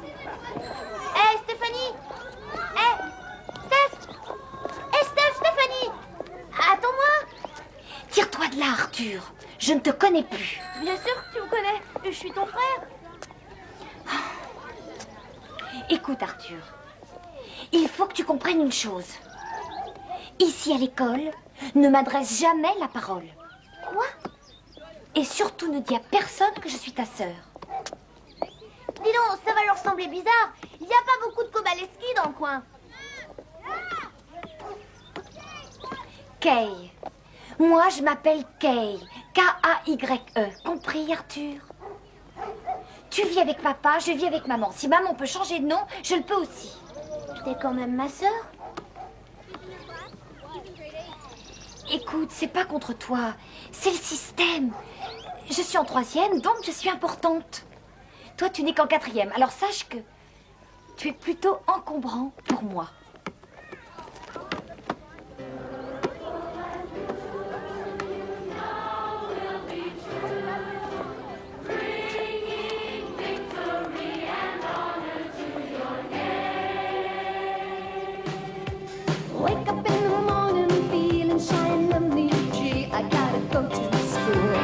Hé, Stéphanie! Hé, Steph! Hé, Steph, Stéphanie! Attends-moi! Tire-toi de là, Arthur. Je ne te connais plus. Bien sûr que tu me connais. Je suis ton frère. Écoute, Arthur. Il faut que tu comprennes une chose. Ici, à l'école, ne m'adresse jamais la parole. Quoi? Et surtout, ne dis à personne que je suis ta sœur. Dis donc, ça va leur sembler bizarre. Il n'y a pas beaucoup de Kowaleski dans le coin. Kay. Moi, je m'appelle Kay. K-A-Y-E. Compris, Arthur? Tu vis avec papa, je vis avec maman. Si maman peut changer de nom, je le peux aussi. T'es quand même ma sœur. Écoute, c'est pas contre toi. C'est le système. Je suis en 3e, donc je suis importante. Toi, tu n'es qu'en 4e. Alors sache que tu es plutôt encombrant pour moi. Wake up in the morning feeling shy and lonely. I gotta go to school.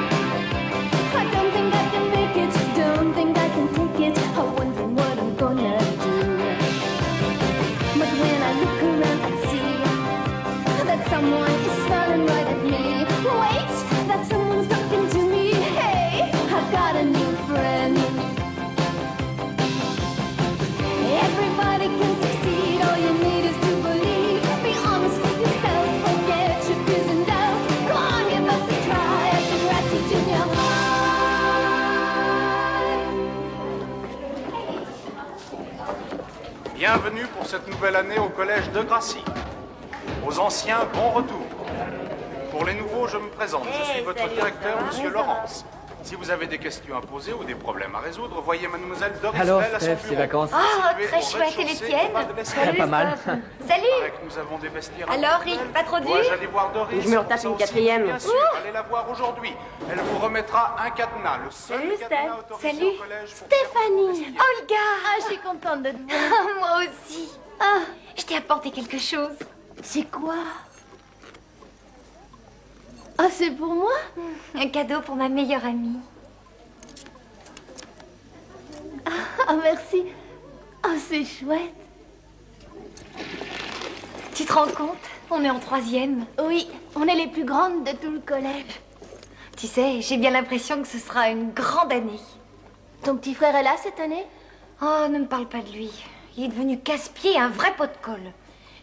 I don't think I can make it, don't think I can take it. I'm wondering what I'm gonna do. But when I look around I see that someone is staring right at me. Wait, that someone's talking to me. Hey, I've got a new friend. Everybody can succeed, all you need is to believe. Be honest with yourself, forget your fears and doubts. Come on, give us a try, have some gratitude in your heart. Bienvenue pour cette nouvelle année au collège de Gracie. Aux anciens, bon retour. Pour les nouveaux, je me présente. Je suis votre directeur, Monsieur Laurence. Si vous avez des questions à poser ou des problèmes à résoudre, voyez mademoiselle Doris Alors, Bell à son Steph, bureau. ces vacances? Oh, très chouette, et les tiennes? Pas mal. Salut. Paraît que nous avons des vestiaires. Alors, Rick, pas trop dur? Dois-je aller voir Doris? Je me retape Ça une aussi, 4e. Bien sûr, allez la voir aujourd'hui. Elle vous remettra un cadenas, le seul Salut, cadenas Steph. autorisé Salut. au collège pour faire Stéphanie. votre vestiaire. Olga. Ah, je suis contente de te voir. Moi aussi. Ah, Je t'ai apporté quelque chose. c'est quoi? Ah, c'est pour moi? Un cadeau pour ma meilleure amie. Ah, merci. Ah, c'est chouette. Tu te rends compte? On est en 3e. Oui, on est les plus grandes de tout le collège. Tu sais, j'ai bien l'impression que ce sera une grande année. Ton petit frère est là cette année? Oh, ne me parle pas de lui. Il est devenu casse-pied et un vrai pot de colle.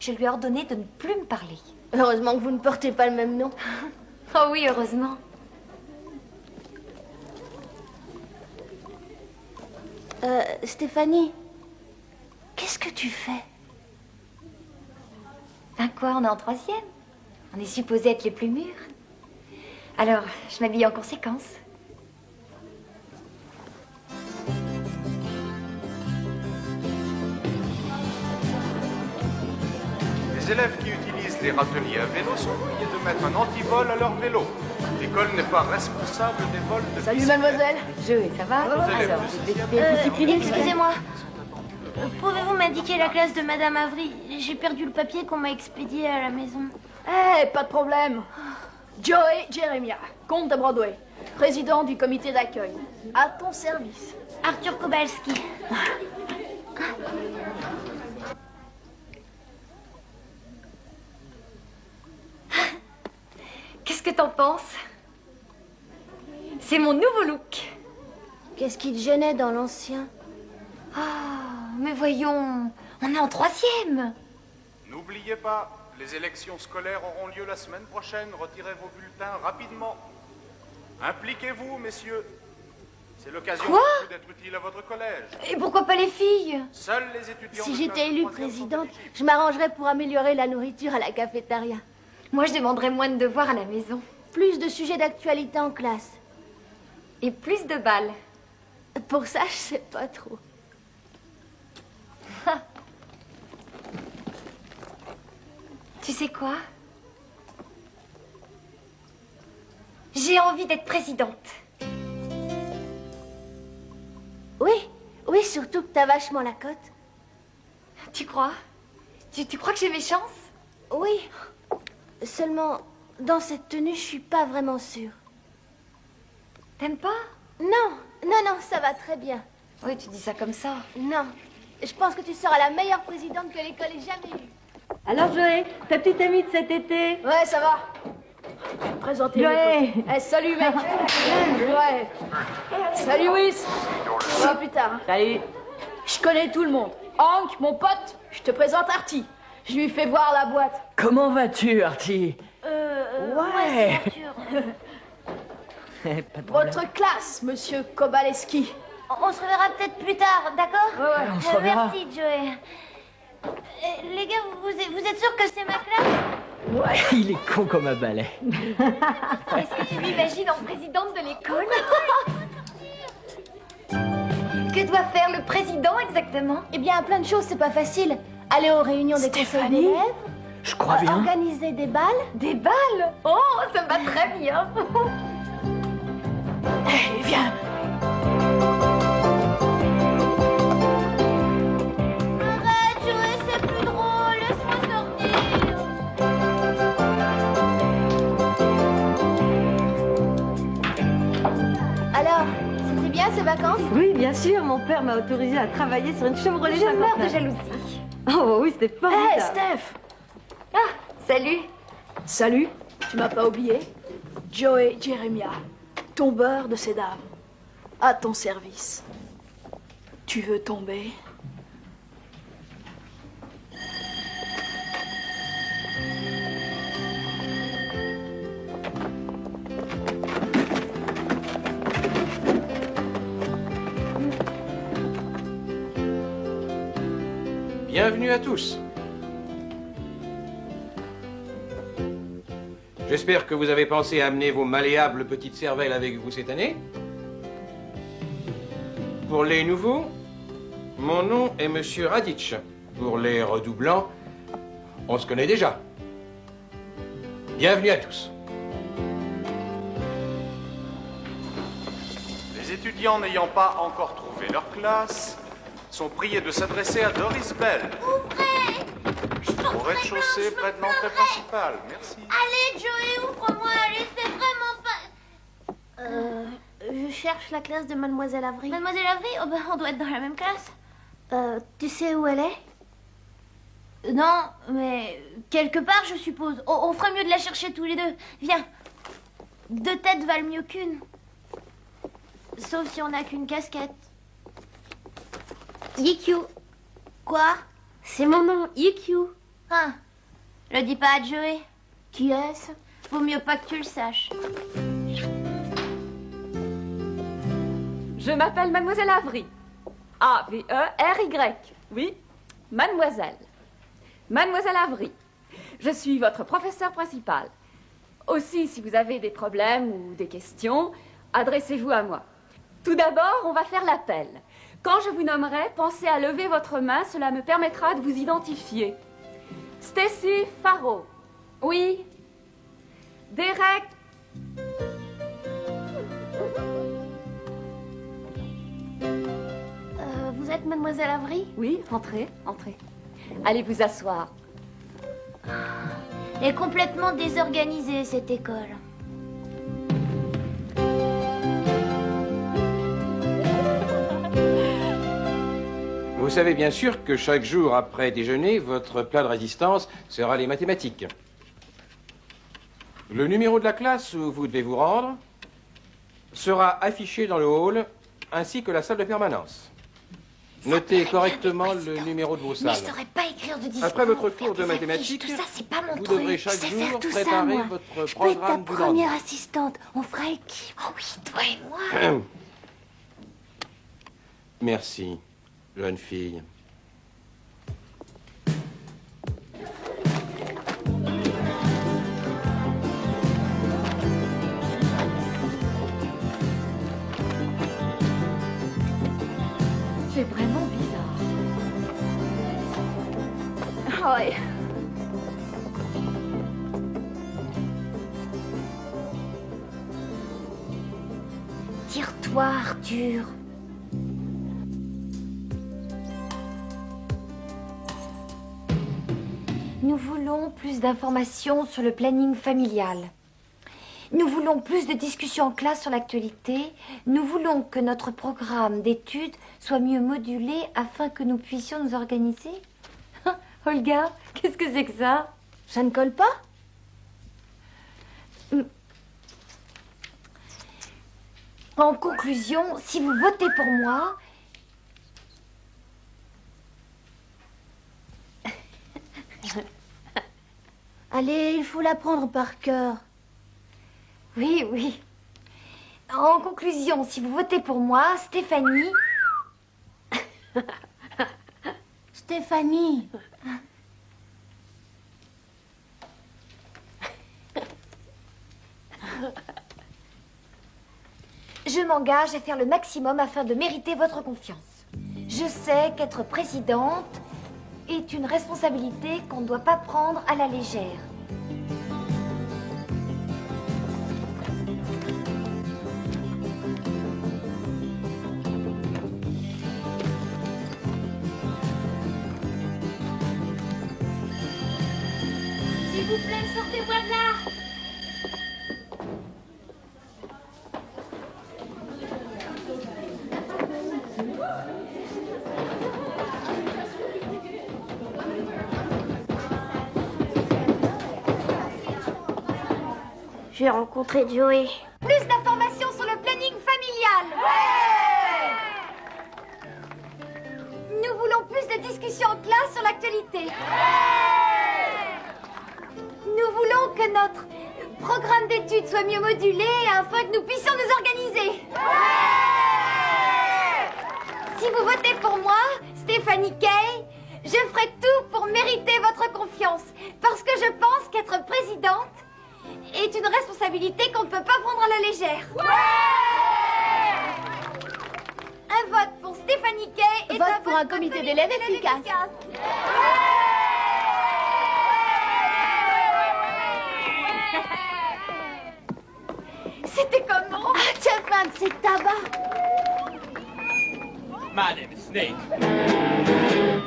Je lui ai ordonné de ne plus me parler. Heureusement que vous ne portez pas le même nom. Oh oui, heureusement. Stéphanie, qu'est-ce que tu fais? Ben quoi, on est en 3e. On est supposé être les plus mûrs. Alors, je m'habille en conséquence. Les élèves qui utilisent les râteliers à vélo sont priés de mettre un antivol à leur vélo. L'école n'est pas responsable des vols de Salut bicyclettes. mademoiselle. Joey, ça va? Aux élèves Alors, de je vais sixième citer le petit Excusez-moi. Pouvez-vous m'indiquer la classe de Madame Avery? J'ai perdu le papier qu'on m'a expédié à la maison. Eh, pas de problème. Joey Jeremiah, comte de Broadway, président du comité d'accueil. À ton service. Arthur Kowalski. Qu'est-ce que t'en penses? C'est mon nouveau look. Qu'est-ce qui te gênait dans l'ancien? Ah, mais voyons, on est en 3e. N'oubliez pas, les élections scolaires auront lieu la semaine prochaine. Retirez vos bulletins rapidement. Impliquez-vous, messieurs. C'est l'occasion Quoi? pour vous d'être utile à votre collège. Et pourquoi pas les filles? Seuls les étudiants Si de j'étais classe de élue troisième sont présidente, éligibles. je m'arrangerais pour améliorer la nourriture à la cafétéria. Moi, je demanderais moins de devoirs à la maison. Plus de sujets d'actualité en classe. Et plus de balles. Pour ça, je sais pas trop. Tu sais quoi? J'ai envie d'être présidente. Oui, surtout que t'as vachement la cote. Tu crois? Tu crois que j'ai mes chances? Oui. Seulement, dans cette tenue, je suis pas vraiment sûre. T'aimes pas? Non, ça va très bien. Oui, tu dis ça comme ça. Non, je pense que tu seras la meilleure présidente que l'école ait jamais eue. Alors Joël, ta petite amie de cet été? Ouais, ça va. Présentez Joël. salut, mec. Ouais. Salut, Wiss. On va plus tard. Hein. Salut. Je connais tout le monde. Hank, mon pote, je te présente Artie. Je lui fais voir la boîte. Comment vas-tu, Artie? Ouais, c'est sûr. Pas de problème. Votre classe, monsieur Kobaleski. On se reverra peut-être plus tard, d'accord? Ouais. On se reverra. Merci, Joey. Les gars, vous êtes sûrs que c'est ma classe? Ouais, il est con comme un balai. Est-ce que tu m'imagines en présidente de l'école? Que doit faire le président exactement? Eh bien, plein de choses, c'est pas facile. Aller aux réunions des conseils Stéphanie, d'élèves, Je crois bien. organiser des balles. Des balles? Oh, ça me va très bien. Hé, viens. Arrête, Joey, c'est plus drôle. Laisse-moi sortir. Alors, c'était bien ces vacances? Oui, bien sûr, mon père m'a autorisé à travailler sur une Chevrolet Je meurs de 59. jalousie. Oh oui, c'était Hé, formidable. Steph. Ah, salut. Salut, tu m'as pas oublié? Joey Jeremiah, tombeur de ces dames. À ton service. Tu veux tomber? Bienvenue à tous. J'espère que vous avez pensé à amener vos malléables petites cervelles avec vous cette année. Pour les nouveaux, mon nom est Monsieur Raditch. Pour les redoublants, on se connaît déjà. Bienvenue à tous. Les étudiants n'ayant pas encore trouvé leur classe sont priés de s'adresser à Doris Bell, au rez-de-chaussée près de l'entrée principale. Merci. Allez, Joey, ouvre-moi. Allez, c'est vraiment pas... Je cherche la classe de Mademoiselle Avery. Mademoiselle Avery? Oh, ben, on doit être dans la même classe. Tu sais où elle est? Non, mais quelque part, je suppose. On ferait mieux de la chercher tous les deux. Viens. Deux têtes valent mieux qu'une. Sauf si on n'a qu'une casquette. YQ. Quoi? C'est mon nom, YQ. Ah, le dis pas à Joey. Qui est-ce? Vaut mieux pas que tu le saches. Je m'appelle Mademoiselle Avery. A-V-E-R-Y. Oui, Mademoiselle. Mademoiselle Avery. Je suis votre professeur principal. Aussi, si vous avez des problèmes ou des questions, adressez-vous à moi. Tout d'abord, on va faire l'appel. Quand je vous nommerai, pensez à lever votre main, cela me permettra de vous identifier. Stacy Farrow. Oui. Derek. Vous êtes Mademoiselle Avery? Oui, entrez, entrez. Allez vous asseoir. Elle est complètement désorganisée, cette école. Vous savez bien sûr que chaque jour après déjeuner, votre plat de résistance sera les mathématiques. Le numéro de la classe où vous devez vous rendre sera affiché dans le hall, ainsi que la salle de permanence. Notez correctement le numéro de vos Mais salles. je saurais pas écrire de discours. Après votre faire cours de des affiches, mathématiques, tout ça, c'est pas mon vous truc. devrez chaque Je sais jour faire tout ça, préparer moi. votre Je peux être ta programme du première lendemain. assistante. On fera équipe. Oh oui, toi et moi. Merci, jeune fille. C'est vraiment bizarre. Ouais. Tais-toi, Arthur. Nous voulons plus d'informations sur le planning familial. Nous voulons plus de discussions en classe sur l'actualité. Nous voulons que notre programme d'études soit mieux modulé afin que nous puissions nous organiser. Olga, qu'est-ce que c'est que ça? Ça ne colle pas? En conclusion, si vous votez pour moi... Allez, il faut l'apprendre par cœur. Oui, oui. En conclusion, si vous votez pour moi, Stéphanie... Stéphanie. Je m'engage à faire le maximum afin de mériter votre confiance. Je sais qu'être présidente est une responsabilité qu'on ne doit pas prendre à la légère. S'il vous plaît, sortez-moi de là. J'ai rencontré Joey. Plus d'informations sur le planning familial. Nous voulons plus de discussions en classe sur l'actualité. Nous voulons que notre programme d'études soit mieux modulé afin que nous puissions nous organiser. Si vous votez pour moi, Stéphanie Kay, je ferai tout pour mériter votre confiance. Parce que je pense qu'être présidente est une responsabilité qu'on ne peut pas prendre à la légère. Un vote pour Stéphanie Kay et Vote pour un comité d'élèves efficace. C'était comment? Ah, tiens, fin de ces tabacs. My name is Snake.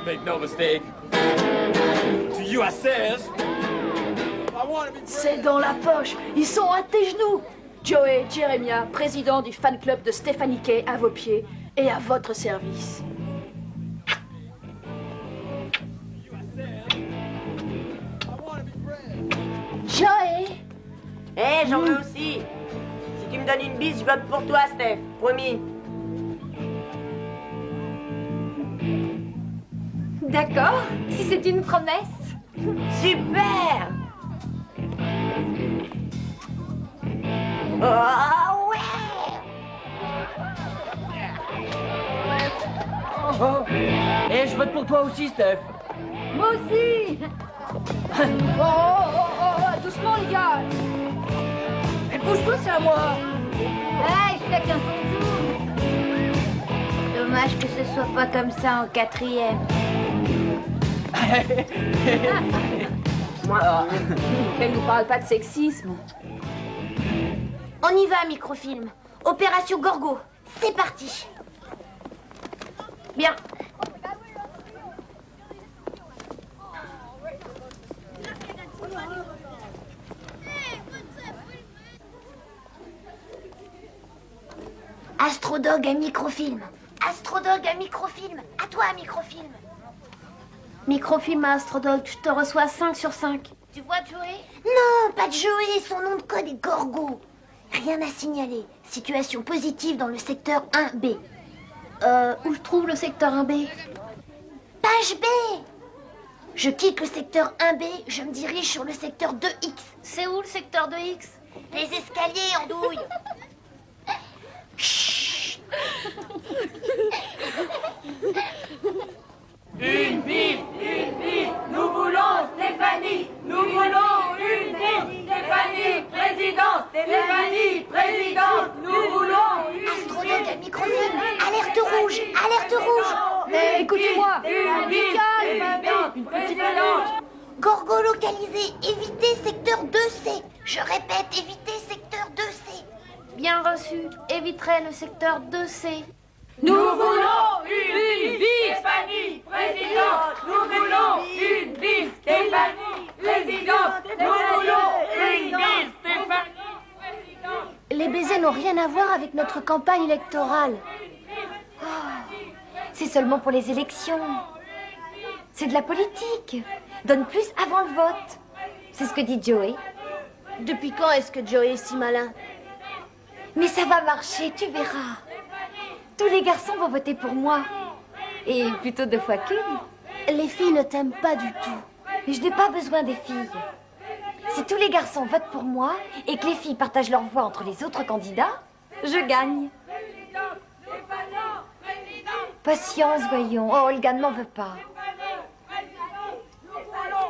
Make no mistake. To you I says, I want to be C'est dans la poche. Ils sont à tes genoux. Joey Jeremiah, président du fan club de Stéphanie Kay, à vos pieds et à votre service. Joey. Eh, j'en veux aussi. Si tu me donnes une bise, je vote pour toi, Steph. Promis. D'accord, si c'est une promesse. Super. Oh, ouais. Et je vote pour toi aussi, Steph. Moi aussi. Doucement, les gars. Mais pousse-toi, c'est à moi. Hey, chacun son tour. Dommage que ce soit pas comme ça en 4e. Moi, elle nous parle pas de sexisme. On y va, microfilm. Opération Gorgo. C'est parti. Bien. Astrodog à microfilm. Astrodog à microfilm. À toi, microfilm. Microfilm à Astrodog, je te reçois 5 sur 5. Tu vois Joey? Non, pas de Joey, son nom de code est Gorgo. Rien à signaler. Situation positive dans le secteur 1B. Où je trouve le secteur 1B? Page B. Je quitte le secteur 1B, je me dirige sur le secteur 2X. C'est où le secteur 2X? Les escaliers, andouille. Chut. Une bille, nous voulons Stéphanie, nous voulons une bille, Stéphanie, présidente, Stéphanie, présidente, nous voulons une Astrodog à microfilm. Alerte rouge, alerte rouge. Mais écoutez-moi. une bille, une présidente. Gorgo localisé, évitez secteur 2C. Je répète, évitez secteur 2C. Bien reçu, éviterai après le secteur 2C. Nous voulons une vie, Stéphanie, présidente. Nous voulons une vie, Stéphanie, présidente. Nous voulons une vie, Stéphanie, présidente. Les baisers n'ont rien à voir avec notre campagne électorale. Oh, c'est seulement pour les élections. C'est de la politique. Donne plus avant le vote. C'est ce que dit Joey. Depuis quand est-ce que Joey est si malin? Mais ça va marcher, tu verras. Tous les garçons vont voter pour moi. Et plutôt 2 fois qu'une. Les filles ne t'aiment pas du tout. Mais je n'ai pas besoin des filles. Si tous les garçons votent pour moi et que les filles partagent leur voix entre les autres candidats, je gagne. Patience, voyons. Oh, Olga ne m'en veut pas.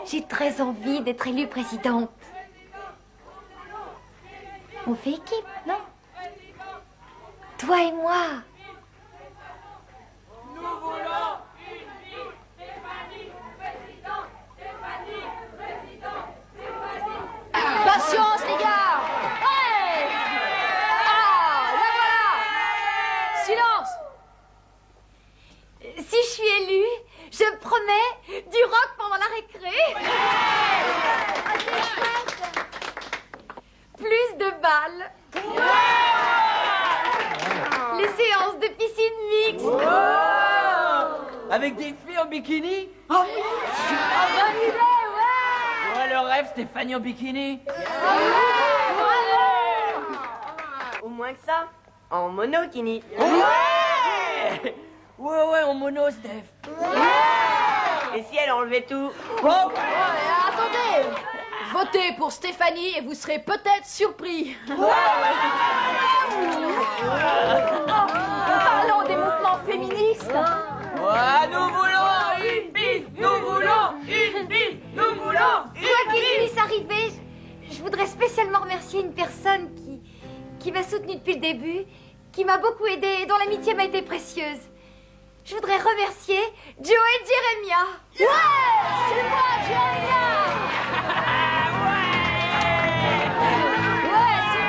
J'ai très envie d'être élue présidente. On fait équipe, non? Toi et moi. Nous voulons une vie, Stéphanie, présidente, Stéphanie, présidente, Stéphanie. Patience, les gars! Ouais! Ah, la voilà! Silence! Si je suis élue, je promets du rock pendant la récré. Plus de balles. Les séances de piscine mixte. Avec des filles en bikini? Ah oui! Bonne idée, ouais! Ouais, le rêve, Stéphanie en bikini. Au moins que ça, en monokini. Ouais! Ouais, en mono, Steph. Et si elle enlevait tout? Bon, attendez! Votez pour Stéphanie et vous serez peut-être surpris. Parlons des mouvements féministes. Ouais, nous voulons une bise, nous voulons une bise, nous voulons une bise. Quoi qu'il puisse arriver, je voudrais spécialement remercier une personne qui m'a soutenue depuis le début, qui m'a beaucoup aidée et dont l'amitié m'a été précieuse. Je voudrais remercier Joe et Jeremiah. Ouais! C'est moi, Jeremiah! Ouais, c'est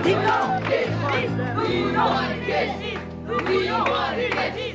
C'est énorme! Nous voulons une vie! Nous voulons une vie!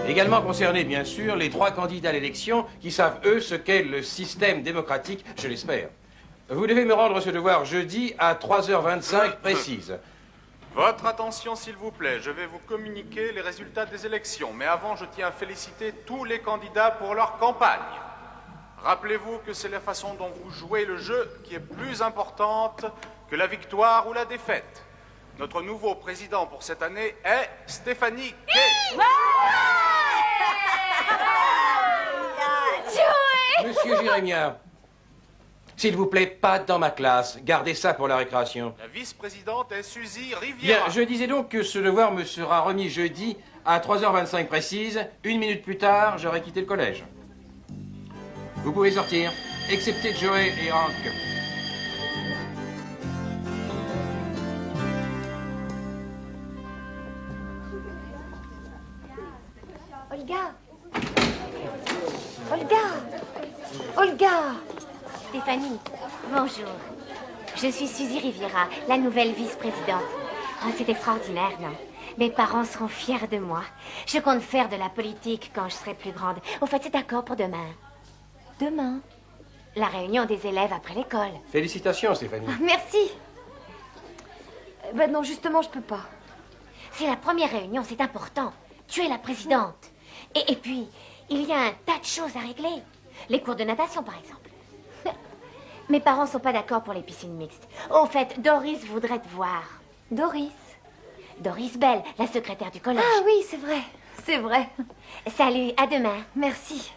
Également concernés, bien sûr, les 3 candidats à l'élection qui savent, eux, ce qu'est le système démocratique, je l'espère. Vous devez me rendre ce devoir jeudi à 3h25 précise. Votre attention, s'il vous plaît. Je vais vous communiquer les résultats des élections. Mais avant, je tiens à féliciter tous les candidats pour leur campagne. Rappelez-vous que c'est la façon dont vous jouez le jeu qui est plus importante que la victoire ou la défaite. Notre nouveau président pour cette année est Stéphanie Kay. Monsieur Jérémia, s'il vous plaît, pas dans ma classe. Gardez ça pour la récréation. La vice-présidente est Suzy Riviera. Bien, je disais donc que ce devoir me sera remis jeudi à 3h25 précise. 1 minute plus tard, j'aurai quitté le collège. Vous pouvez sortir, excepté Joey et Hank. Olga. Olga. Olga. Stéphanie, bonjour. Je suis Suzy Riviera, la nouvelle vice-présidente. Oh, c'est extraordinaire, non? Mes parents seront fiers de moi. Je compte faire de la politique quand je serai plus grande. Au fait, c'est d'accord pour demain. Demain? La réunion des élèves après l'école. Félicitations, Stéphanie. Merci. Ben non, justement, je peux pas. C'est la première réunion, c'est important. Tu es la présidente. Et puis, il y a un tas de choses à régler. Les cours de natation, par exemple. Mes parents sont pas d'accord pour les piscines mixtes. Au fait, Doris voudrait te voir. Doris? Doris Bell, la secrétaire du collège. Ah oui, c'est vrai. C'est vrai. Salut, à demain. Merci.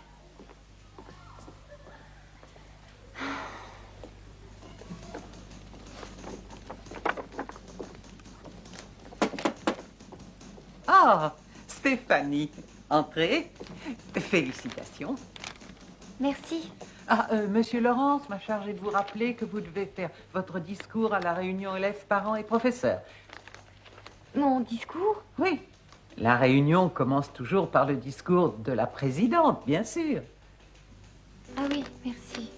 Ah, Stéphanie, entrez. Félicitations. Merci. Ah, Monsieur Laurence m'a chargé de vous rappeler que vous devez faire votre discours à la réunion élèves, parents et professeurs. Mon discours? Oui. La réunion commence toujours par le discours de la présidente, bien sûr. Ah oui, merci.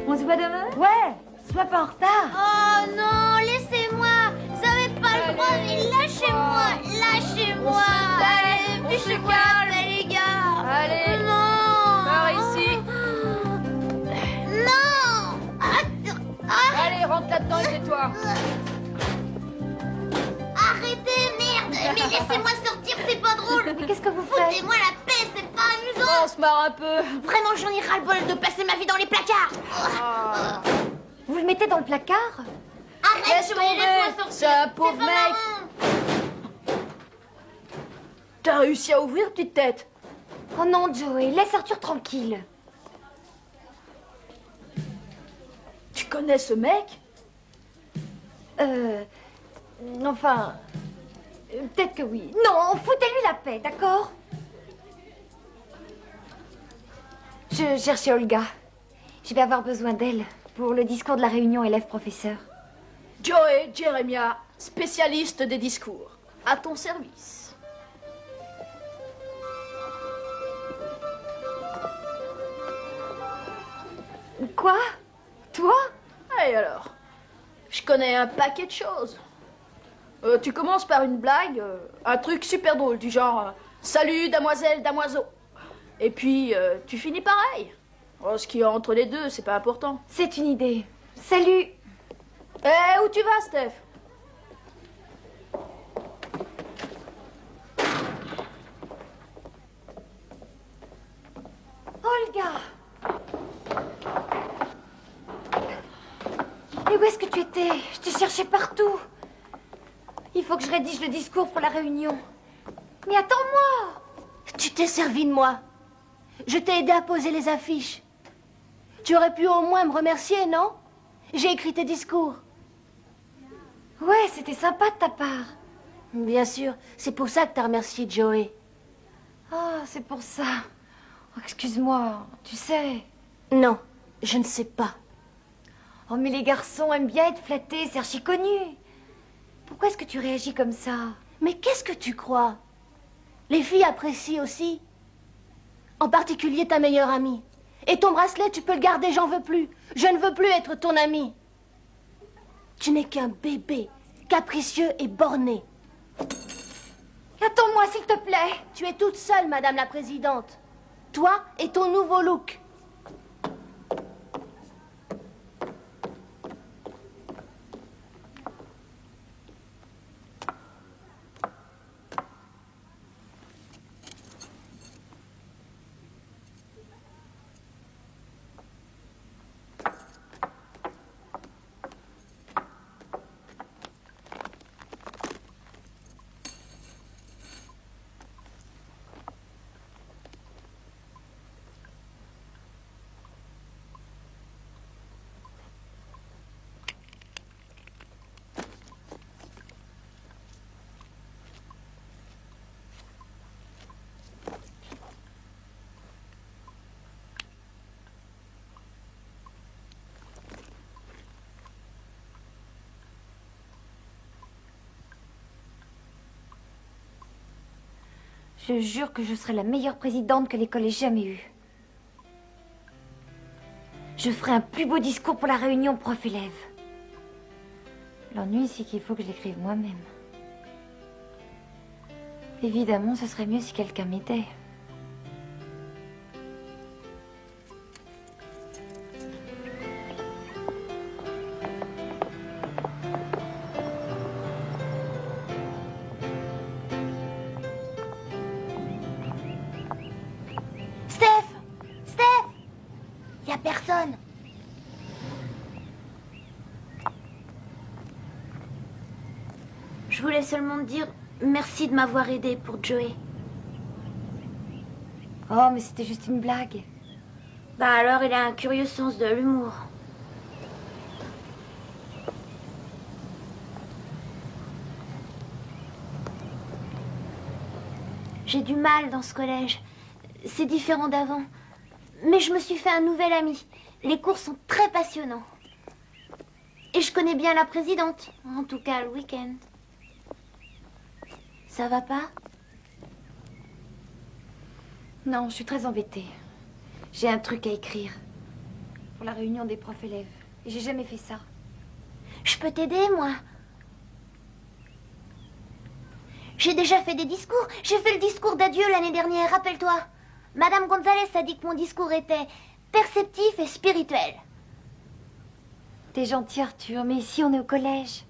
On se voit demain? Ouais, sois pas en retard. Oh non, laissez-moi. Vous avez pas le droit, mais lâchez-moi. Lâchez-moi. Allez, fichez-moi la paix, les gars. Allez. Non. Par ici. Non. Allez, rentre là-dedans et tais-toi. Arrêtez, merde. Mais laissez-moi sortir, c'est pas drôle. Mais qu'est-ce que vous faites? Foutez-moi la paix, c'est pas amusant. On se marre un peu. Vraiment, j'en ai ras-le-bol de passer ma vie dans les placards. Vous le mettez dans le placard? Arrête, Laisse Joey, laisse-moi tomber. sortir. C'est un pauvre pas mec. marrant. T'as réussi à ouvrir, petite tête? Oh non, Joey, laisse Arthur tranquille. Tu connais ce mec? Enfin... peut-être que oui. Non, foutez-lui la paix, d'accord? Je cherchais Olga. Je vais avoir besoin d'elle pour le discours de la réunion élèves-professeurs. Joey Jeremiah, spécialiste des discours. À ton service. Quoi? Toi? Et alors? Je connais un paquet de choses. Tu commences par une blague, un truc super drôle, du genre salut, damoiselle, damoiseau. Et puis, tu finis pareil. Oh, ce qu'il y a entre les deux, c'est pas important. C'est une idée. Salut. Où tu vas, Steph? Olga. Et où est-ce que tu étais? Je t'ai cherché partout. Il faut que je rédige le discours pour la réunion. Mais attends-moi. Tu t'es servi de moi. Je t'ai aidé à poser les affiches. Tu aurais pu au moins me remercier, non? J'ai écrit tes discours. Ouais, c'était sympa de ta part. Bien sûr, c'est pour ça que t'as remercié Joey. Ah, c'est pour ça. Oh, excuse-moi, tu sais. Non, je ne sais pas. Oh, mais les garçons aiment bien être flattés, c'est archi connu. Pourquoi est-ce que tu réagis comme ça? Mais qu'est-ce que tu crois? Les filles apprécient aussi. En particulier ta meilleure amie. Et ton bracelet, tu peux le garder, j'en veux plus. Je ne veux plus être ton amie. Tu n'es qu'un bébé, capricieux et borné. Attends-moi, s'il te plaît. Tu es toute seule, Madame la Présidente. Toi et ton nouveau look. Je jure que je serai la meilleure présidente que l'école ait jamais eue. Je ferai un plus beau discours pour la réunion prof-élève. L'ennui, c'est qu'il faut que je l'écrive moi-même. Évidemment, ce serait mieux si quelqu'un m'aidait. personne. Je voulais seulement te dire merci de m'avoir aidé pour Joey. Oh, mais c'était juste une blague. Bah alors, il a un curieux sens de l'humour. J'ai du mal dans ce collège. C'est différent d'avant. Mais je me suis fait un nouvel ami. Les cours sont très passionnants. Et je connais bien la présidente. En tout cas, le week-end. Ça va pas? Non, je suis très embêtée. J'ai un truc à écrire. Pour la réunion des profs élèves. Et j'ai jamais fait ça. Je peux t'aider, moi. J'ai déjà fait des discours. J'ai fait le discours d'adieu l'année dernière, rappelle-toi. Madame Gonzalez a dit que mon discours était perceptif et spirituel. T'es gentil, Arthur, mais ici, on est au collège.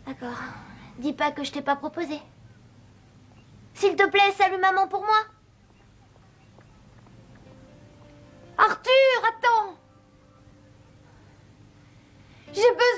D'accord. Dis pas que je t'ai pas proposé. S'il te plaît, salue maman pour moi. Arthur, attends! J'ai besoin